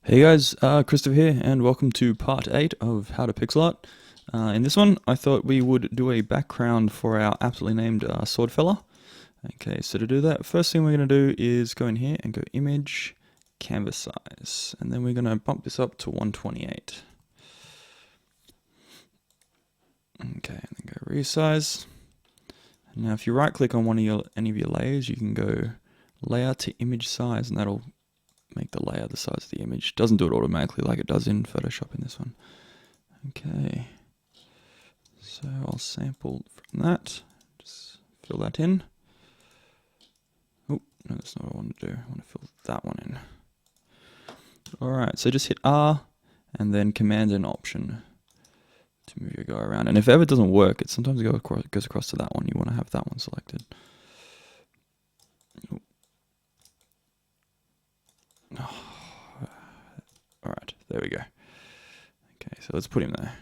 Hey guys, Christopher here, and welcome to part 8 of How to Pixel Art. In this one, I thought we would do a background for our aptly named sword fella. Okay, so to do that, first thing we're going to do is go in here and go Image, Canvas Size, and then we're going to bump this up to 128. Okay, and then go Resize. Now if you right click on any of your layers, you can go Layer to Image Size, and that'll make the layer the size of the image. Doesn't do it automatically like it does in Photoshop in this one. Okay, so I'll sample from that, just fill that in. Oh, no, that's not what I want to do. I want to fill that one in. Alright, so just hit R and then Command and Option to move your guy around. And if ever it doesn't work, it sometimes goes across to that one. You want to have that one selected. Oh. Alright, there we go. Okay, so let's put him there.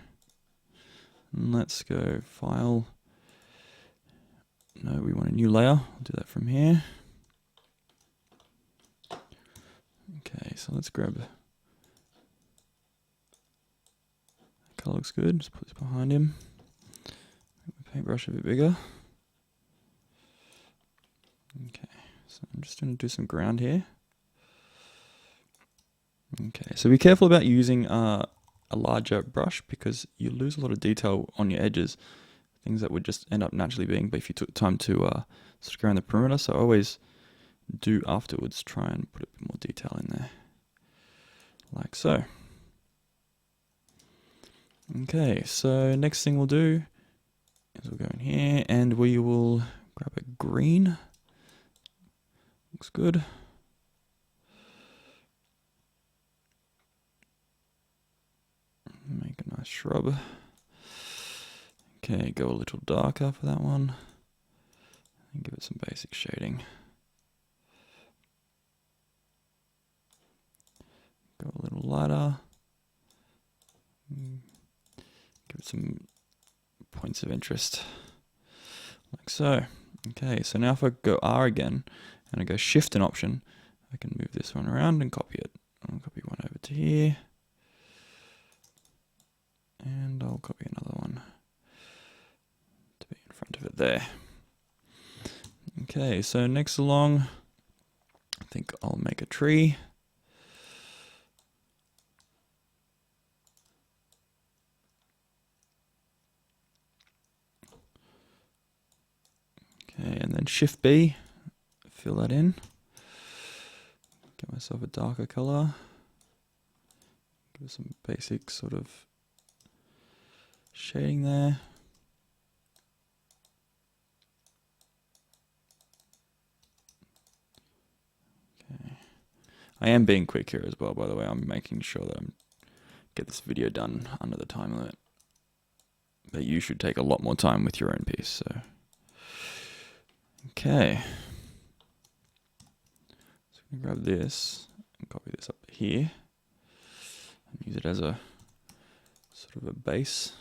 And let's go File. No, we want a new layer. I'll do that from here. Okay, so let's grab. Color looks good. Just put this behind him. Make the paintbrush a bit bigger. Okay, so I'm just going to do some ground here. Okay, so be careful about using a larger brush because you lose a lot of detail on your edges. Things that would just end up naturally being, but if you took time to sort of go around the perimeter, so always do afterwards try and put a bit more detail in there, like so. Okay, so next thing we'll do is we'll go in here and we will grab a green. Looks good. Make a nice shrub. Okay, go a little darker for that one. And give it some basic shading. Go a little lighter. Give it some points of interest. Like so. Okay, so now if I go R again, and I go Shift and Option, I can move this one around and copy it. I'll copy one over to here. And I'll copy another one to be in front of it there. Okay, so next along, I think I'll make a tree. Okay, and then Shift B, fill that in. Get myself a darker color. Give it some basic sort of shading there. Okay. I am being quick here as well, by the way. I'm making sure that I get this video done under the time limit. But you should take a lot more time with your own piece, so. Okay. So we can grab this and copy this up here and use it as a sort of a base.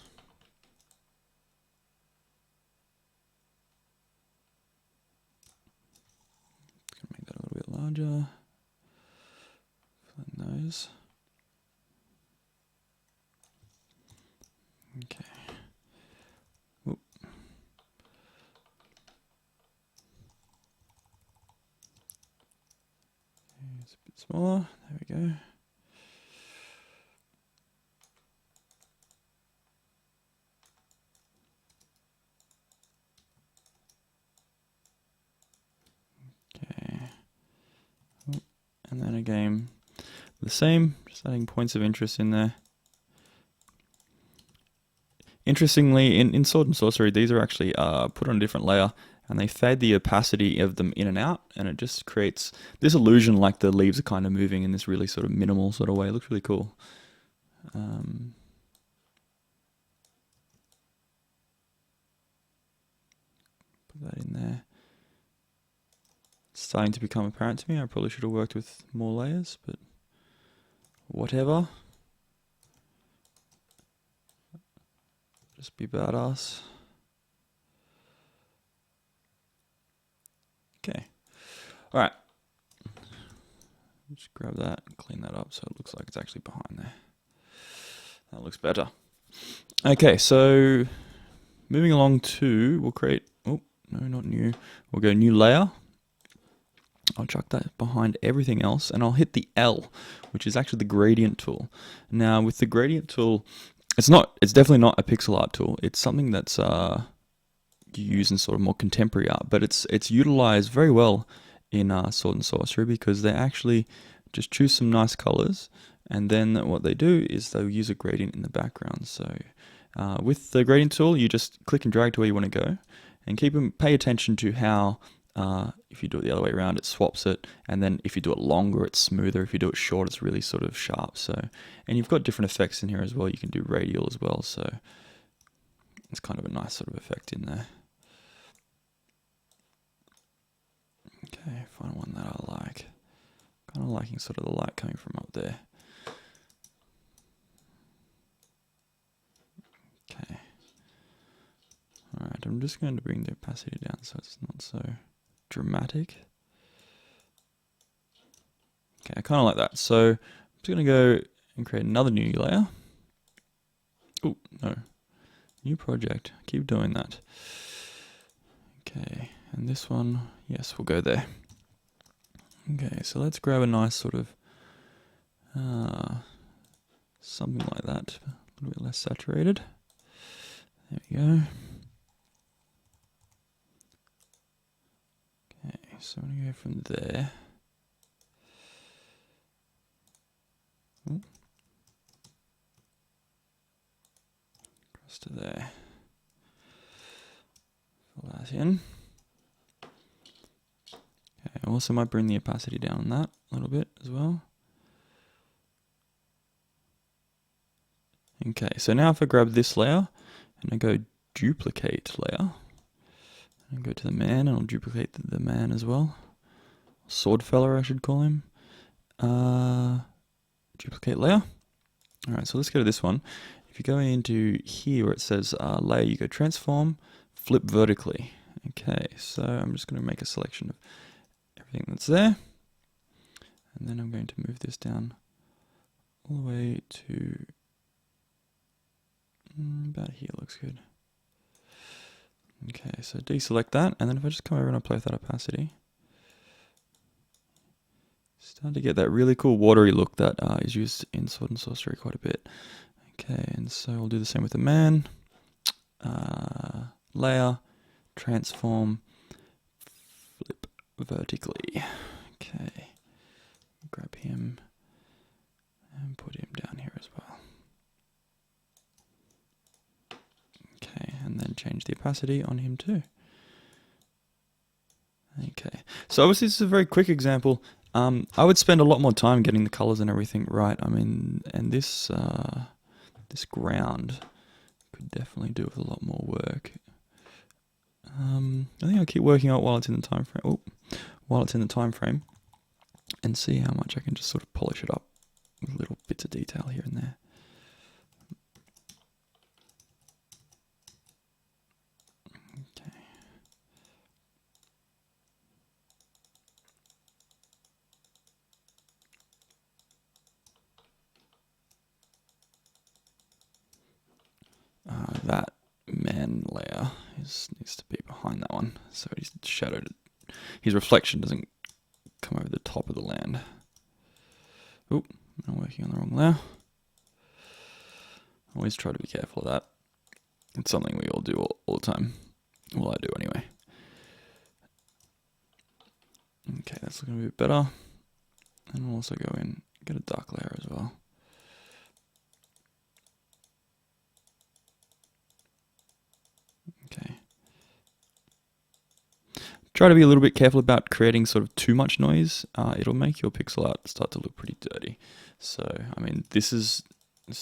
Make that a little bit larger. Fill in those. Okay. Oop. It's a bit smaller. There we go. Okay. Oop. And then again, the same, just adding points of interest in there. Interestingly, in Sword and Sorcery, these are actually put on a different layer, and they fade the opacity of them in and out, and it just creates this illusion like the leaves are kind of moving in this really sort of minimal sort of way. It looks really cool. Put that in there. It's starting to become apparent to me. I probably should have worked with more layers, but whatever. Just be badass. Okay. All right. just grab that and clean that up so it looks like it's actually behind there. That looks better. Okay, so moving along to, we'll create, oh, no, not new. We'll go new layer. I'll chuck that behind everything else, and I'll hit the L, which is actually the gradient tool. Now, with the gradient tool, it's definitely not a pixel art tool. It's something that's you use in sort of more contemporary art, but it's utilized very well in Sword and Sorcery, because they actually just choose some nice colors, and then what they do is they'll use a gradient in the background. So with the gradient tool, you just click and drag to where you want to go, and pay attention to how if you do it the other way around, it swaps it, and then if you do it longer, it's smoother. If you do it short, it's really sort of sharp. So, and you've got different effects in here as well. You can do radial as well, so it's kind of a nice sort of effect in there. Okay, find one that I like. Kind of liking sort of the light coming from up there. Okay. Alright, I'm just going to bring the opacity down so it's not so dramatic. Okay, I kind of like that. So I'm just going to go and create another new layer. Oh, no. New project. Keep doing that. Okay, and this one, yes, we'll go there. Okay, so let's grab a nice sort of something like that, a little bit less saturated. There we go. Okay, so I'm going to go from there. Ooh. Across to there. Fill that in. Okay, I also might bring the opacity down on that a little bit as well. Okay, so now if I grab this layer and I go duplicate layer, and go to the man, and I'll duplicate the man as well. Swordfeller, I should call him. Duplicate layer. Alright, so let's go to this one. If you go into here where it says layer, you go transform, flip vertically. Okay, so I'm just going to make a selection of everything that's there. And then I'm going to move this down all the way to about here. Looks good. Okay, so deselect that, and then if I just come over and I play with that opacity, start to get that really cool watery look that is used in Sword and Sorcery quite a bit. Okay, and so we'll do the same with the man. Layer, transform, flip vertically. Okay, grab him and put him down here as well. Okay, and then change the opacity on him too. Okay, so obviously this is a very quick example. I would spend a lot more time getting the colors and everything right. I mean, and this this ground could definitely do with a lot more work. I think I'll keep working out while it's in the time frame. While it's in the time frame, and see how much I can just sort of polish it up with little bits of detail here and there. That man layer needs to be behind that one, so he's shadowed. His reflection doesn't come over the top of the land. Oop, I'm working on the wrong layer. Always try to be careful of that. It's something we all do all the time. Well, I do anyway. Okay, that's looking a bit better. And we'll also go in, get a dark layer as well. Okay. Try to be a little bit careful about creating sort of too much noise. It'll make your pixel art start to look pretty dirty. So, I mean, this is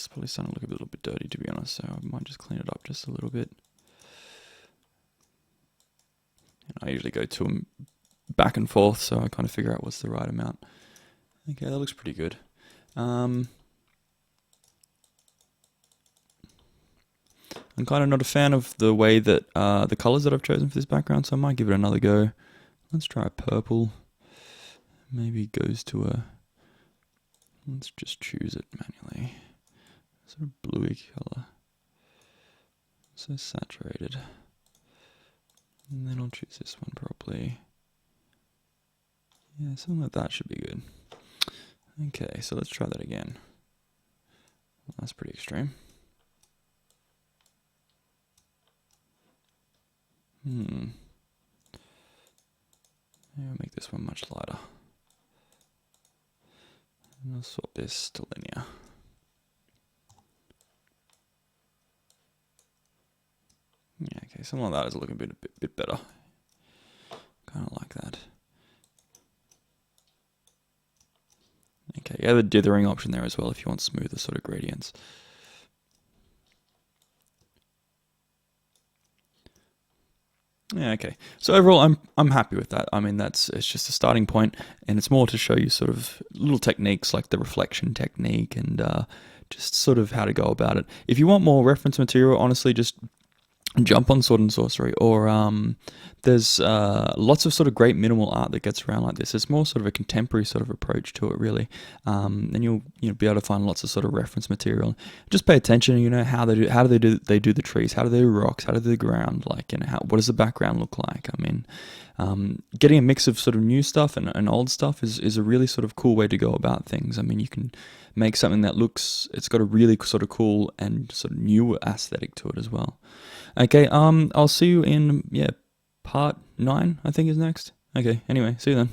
probably starting to look a little bit dirty, to be honest, so I might just clean it up just a little bit. And I usually go to them back and forth, so I kind of figure out what's the right amount. Okay, that looks pretty good. I'm kind of not a fan of the way that the colors that I've chosen for this background, so I might give it another go. Let's try a purple. Maybe goes to a Let's just choose it manually. Sort of bluey color. So saturated. And then I'll choose this one probably. Yeah, something like that should be good. Okay, so let's try that again. Well, that's pretty extreme. Maybe I'll make this one much lighter. And I'll swap this to linear. Yeah, okay, something like that is looking a bit better. Kind of like that. Okay, you have a dithering option there as well if you want smoother sort of gradients. Yeah, okay. So overall, I'm happy with that. I mean, it's just a starting point, and it's more to show you sort of little techniques like the reflection technique and just sort of how to go about it. If you want more reference material, honestly, just jump on Sword and Sorcery, or there's lots of sort of great minimal art that gets around like this. It's more sort of a contemporary sort of approach to it, really, and you'll be able to find lots of sort of reference material. Just pay attention, how they do the trees, how do they do rocks, how do they do the ground, like what does the background look like? I mean, getting a mix of sort of new stuff and old stuff is a really sort of cool way to go about things. I mean, you can make something that it's got a really sort of cool and sort of new aesthetic to it as well. Okay, I'll see you in, part 9, I think is next. Okay, anyway, see you then.